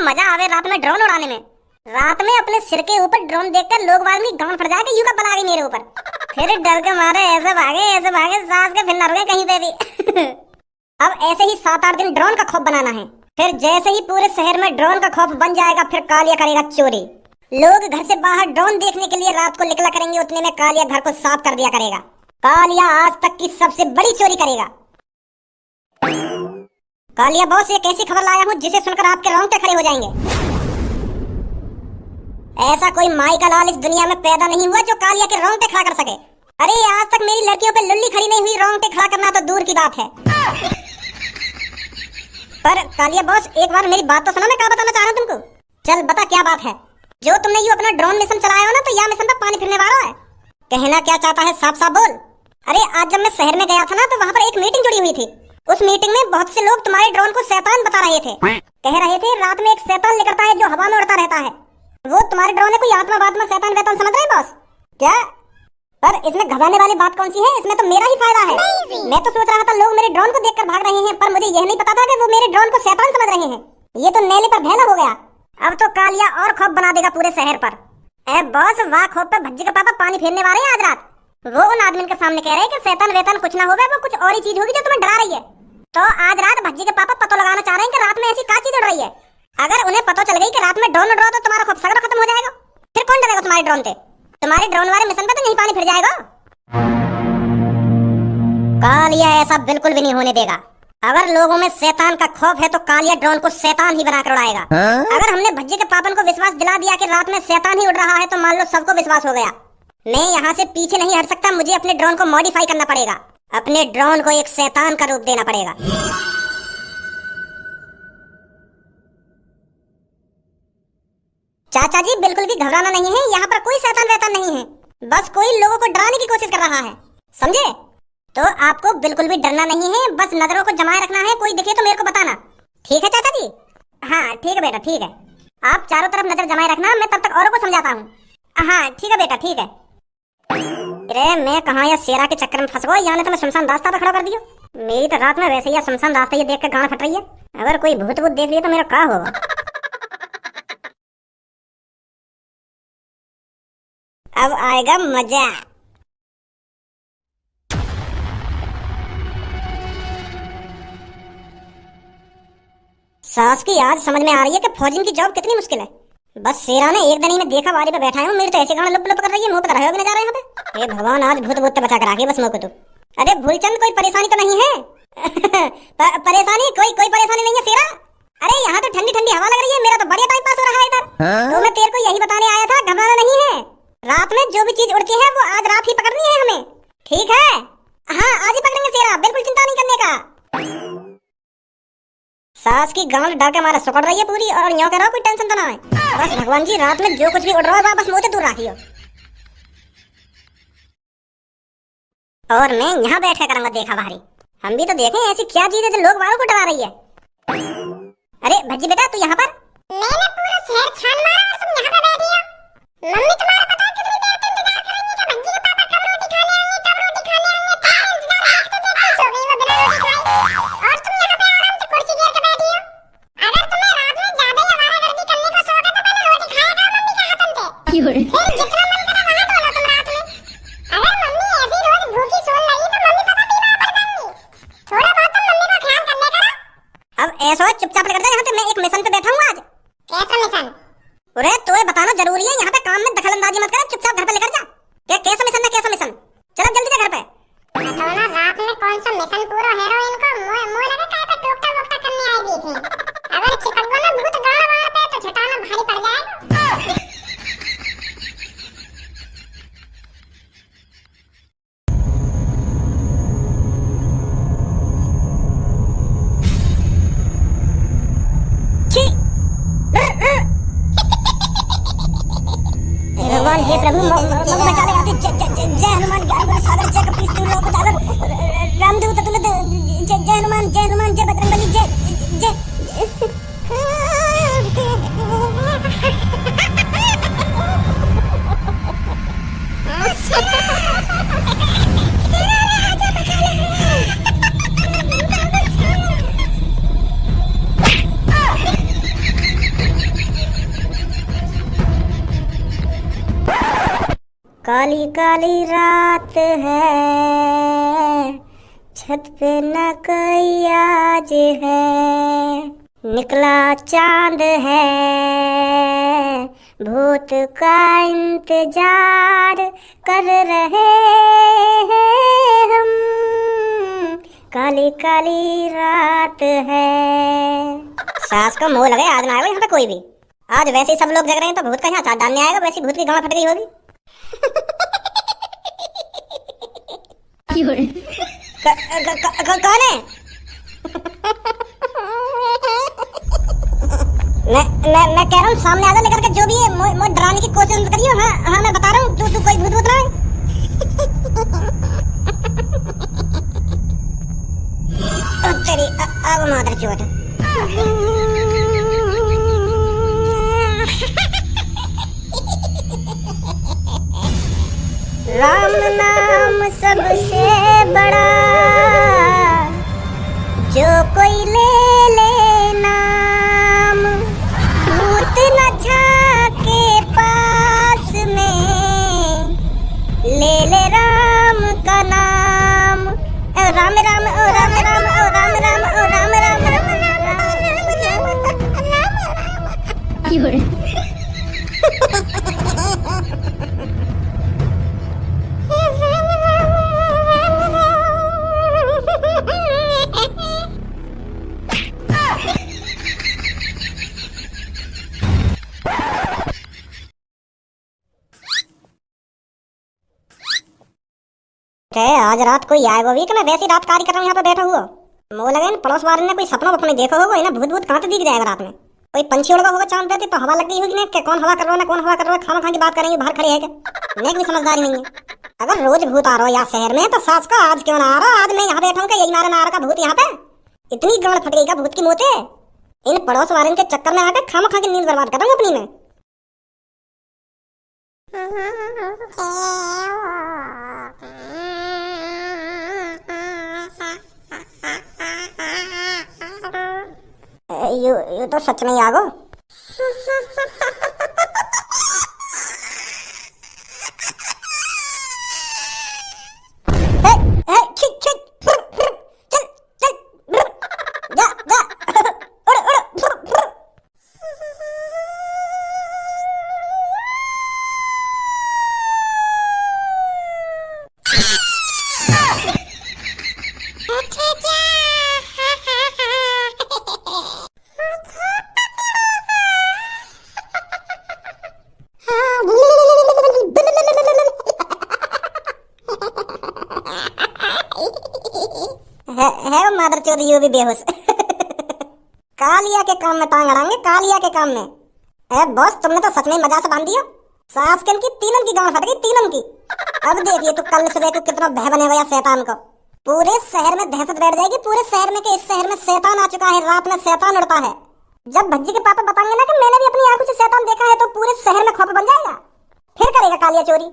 मजा आवे रात में ड्रोन उड़ाने में। रात में अपने सिर के ऊपर ड्रोन देखकर लोग बाग में गांड फट जाएगा, यूं का बला गई मेरे ऊपर। फिर डर के मारे ऐसे भागे सांस के फिर न रुके कहीं पे भी। अब ऐसे ही 7-8 दिन ड्रोन का खौफ बनाना है। फिर जैसे ही पूरे शहर में ड्रोन का खौफ बन जाएगा, फिर कालिया करेगा चोरी। लोग घर से बाहर ड्रोन देखने के लिए रात को निकला करेंगे, उतने में कालिया घर को साफ कर दिया करेगा। कालिया आज तक की सबसे बड़ी चोरी करेगा। कालिया बॉस, एक ऐसी खबर लाया हूँ जिसे सुनकर आपके रोंगटे खड़े हो जाएंगे। ऐसा कोई माई का लाल इस दुनिया में पैदा नहीं हुआ जो कालिया के रोंगटे खड़ा कर सके। अरे आज तक मेरी लड़कियों पे लुल्ली खड़ी नहीं हुई, रोंगटे खड़ा करना तो दूर की बात है। पर कालिया बॉस, एक बार मेरी बात तो सुनो, मैं क्या बताना चाह रहा हूँ तुमको। चल बता क्या बात है। जो तुमने ये अपना ड्रोन मिशन चलाया हो ना, तो यह मिशन तो पानी फिरने वाला है। कहना क्या चाहता है, साफ साफ बोल। अरे आज जब मैं शहर में गया था ना, तो वहाँ पर एक मीटिंग जुड़ी हुई थी। उस मीटिंग में बहुत से लोग तुम्हारे ड्रोन को शैतान बता रहे थे। कह रहे थे रात में एक शैतान निकलता है जो हवा में उड़ता रहता है। वो तुम्हारे ड्रोन है कोई आत्मा वात्मा शैतान वैतान समझ रहे बॉस क्या? पर इसमें घबराने वाली बात कौन सी है, इसमें तो मेरा ही फायदा है। मैं तो सोच रहा था लोग मेरे ड्रोन को देखकर भाग रहे हैं, पर मुझे यह नहीं पता था कि वो मेरे ड्रोन को शैतान समझ रहे हैं। ये तो नेले पर भेला हो गया। अब तो कालिया और खौफ बना देगा पूरे शहर पर। ए बॉस, वाह खौफ पे भज्जी के पापा पानी फेरने वाले हैं आज रात। वो उन आदमी के सामने कह रहे हैं कि शैतान वेतान कुछ ना होगा, वो कुछ और ही चीज होगी जो तुम्हें डरा रही है। तो आज रात भज्जी के पापा पता लगाना चाह रहे हैं कि रात में ऐसी क्या चीज उड़ रही है। अगर उन्हें पता चल गई कि रात में ड्रोन उड़ रहा, तो तुम्हारा खौफ सगरा खत्म हो जाएगा। फिर कौन डरेगा तुम्हारे ड्रोन से? तुम्हारे ड्रोन वाले मिशन पे तो नहीं पानी फिर जाएगा। कालिया ऐसा बिल्कुल भी नहीं होने देगा। अगर लोगों में शैतान का खौफ है तो कालिया ड्रोन को शैतान ही बनाकर उड़ाएगा। अगर हमने भज्जी के पापन को विश्वास दिला दिया कि रात में शैतान ही उड़ रहा है, तो मान लो सबको विश्वास हो गया। मैं यहाँ से पीछे नहीं हट सकता, मुझे अपने ड्रोन को मॉडिफाई करना पड़ेगा। अपने ड्रोन को एक शैतान का रूप देना पड़ेगा। चाचा जी, बिल्कुल भी घबराना नहीं है, यहाँ पर कोई शैतान वैतान नहीं है। बस कोई लोगों को डराने की कोशिश कर रहा है, समझे? तो आपको बिल्कुल भी डरना नहीं है, बस नजरों को जमाए रखना है। कोई दिखे तो मेरे को बताना, ठीक है चाचा जी? हाँ ठीक है बेटा, ठीक है। आप चारों तरफ नजर जमाए रखना, मैं तब तक औरों को समझाता हूँ। हाँ ठीक है बेटा, ठीक है। अरे मैं कहाँ या शेरा के चक्कर में फंस गया, यहाँ ने तो मैं शमशान रास्ता पर खड़ा कर दिया। मेरी तो रात में वैसे ही शमशान रास्ता ये देख कर गाना फट रही है। अगर कोई भूत भूत देख लिया तो मेरा क्या होगा? अब आएगा मजा। सास की याद समझ में आ रही है कि फौजिन की जॉब कितनी मुश्किल है। बस शेरा ने एक दिन ही में देखा बारी पे बैठा हूँ, मेरी तो ऐसे गाना लुप लुप कर रही है, मुंह पर रहे हो भी नजर यहाँ पे। हे भगवान, आज भूत भूत बचा कर आगे बस मुँह को। तू अरे भूलचंद, कोई परेशानी तो नहीं है? परेशानी कोई परेशानी नहीं है शेरा। अरे यहाँ तो ठंडी ठंडी हवा लग रही है, मेरा तो बढ़िया टाइम पास हो रहा है इधर। तो मैं तेरे को यही बताने आया था, घबराना नहीं है। रात में जो भी चीज उड़ती है वो आज रात ही पकड़नी है हमें, ठीक है? हाँ आज ही पकड़ेंगे शेरा, बिल्कुल चिंता नहीं करने का। सास की गांड डर के मारे सुकड़ रही है पूरी, और यूं कह रहा कोई टेंशन तो ना है। बस भगवान जी, रात में जो कुछ भी उड़ रहा है बस मुझे दूर रखियो। और मैं यहाँ बैठा करूंगा देखा बाहरी। हम भी तो देखें ऐसी क्या चीज है जो लोग वालों को डरा रही है। अरे भज्जी बेटा, तू यहाँ पर? मैंने पूरा शहर छान मारा और तुम यहाँ पे बैठी हो। मम्मी तुम्हारा पता है कितनी देर से इंतजार कर रही है कि भज्जी के पापा कब रोटी खाने आएंगे, कब रोटी खाने आएंगे। क्या इंतजार देखते देखते सो गई वो बिना रोटी खाए, और तुम यहाँ पे आराम से कुर्सी घेर के बैठी हो। अगर तुम्हें रात में ज्यादा ही आवारागर्दी करने का शौक है तो पहले रोटी खाया करो मम्मी के हाथन से। फिर जितना मन करे वहाँ डोलो तुम रात में। अगर मम्मी ऐसी रोज भूखी सोल रही तो मम्मी पता बीमार पड़ जाएंगी। थोड़ा बहुत तुम मम्मी का ख्याल कर ले करो। अब ऐसा चुपचाप कर दे, यहाँ पे मैं एक मिशन पे बैठा हूँ आज। कैसा मिशन? अरे तुम्हें बताना जरूरी है, यहाँ पे काम में दखलंदाजी मत कर, चुपचाप घर पे लेकर जा। क्या कैसा मिशन है, कैसा मिशन? चलो जल्दी जा घर पे। तो ना रात में कौन सा मिशन पूरा हीरोइन को मुंह लगा काय पे टोकता वोकता करने आई भी थी। अगर चिपक गया ना भूत गाना वहां पे तो छटाना भारी पड़ जाएगा। भगवान हे प्रभु बचा ले। जय हनुमान, ज्ञान सागर, जय कपीश तिहु लोक उजागर, रामदूत तुल्य, जय हनुमान, जय हनुमान, जय बजरंगबली, जय जय। काली काली रात है, छत पे न कोई आज है, निकला चांद है, भूत का इंतजार कर रहे हैं हम, काली काली रात है। सास को मोह लगे आज ना आएगा यहाँ पे कोई भी। आज वैसे ही सब लोग जग रहे हैं तो भूत का यहाँ चाट डालने आएगा, वैसी भूत की गांव फट गई होगी। कौन है? मैं कह रहा हूँ सामने आ जा लेकर के, जो भी है मुझे डराने की कोशिश मत करियो। हाँ हाँ मैं बता रहा हूँ, तू कोई भूत ना है। तेरी अब मादर चोट। राम नाम सबसे बड़ा, जो कोई ले ले नाम, भूत न झाके पास में, ले ले राम का नाम। राम राम ओ राम राम ओ राम राम ओ राम राम आज रात कोई आएगा भी कि मैं वैसी रात कार्य कर रहा हूँ यहाँ पे बैठा हुआ। मोह लगे पड़ोस वाले ने कोई सपना वपना देखा होगा, इन्हें भूत भूत कहाँ से दिख जाएगा रात में। कोई पंछी उड़ होगा चांद पे तो हवा लग गई होगी ना, कि कौन हवा कर रहा है ना कौन हवा कर रहा है, खाना खा की बात करेंगे बाहर खड़े है क्या। नेक भी समझदारी नहीं है। अगर रोज भूत आ रहा हो यहाँ शहर में तो सास का आज क्यों ना आ रहा। आज मैं यहाँ बैठा हूँ कि यही मारे ना आ रहा का भूत यहाँ पे। इतनी गांड फट गई का भूत की मोते। इन पड़ोस वाले के चक्कर में आकर खामा खा की नींद बर्बाद कर रहा हूँ अपनी में। यू तो सच में आ गो। है वो मादर चौधरी भी बेहोश। कालिया के काम में टांग अड़ाएंगे, कालिया के काम में। ए बॉस तुमने तो सच में मजा से बांध दिया। सास की तीनों की गांड फट गई, तीनों की। अब देखिए तो कल सुबह को कितना भय बनेगा या शैतान को। पूरे शहर में दहशत बैठ जाएगी, पूरे शहर में कि इस शहर में शैतान आ चुका है, रात में शैतान उड़ता है। जब भज्जी के पापा बताएंगे ना कि मैंने भी अपनी आंखों से शैतान देखा है, तो पूरे शहर में खौफ बन जाएगा। फिर करेगा कालिया चोरी।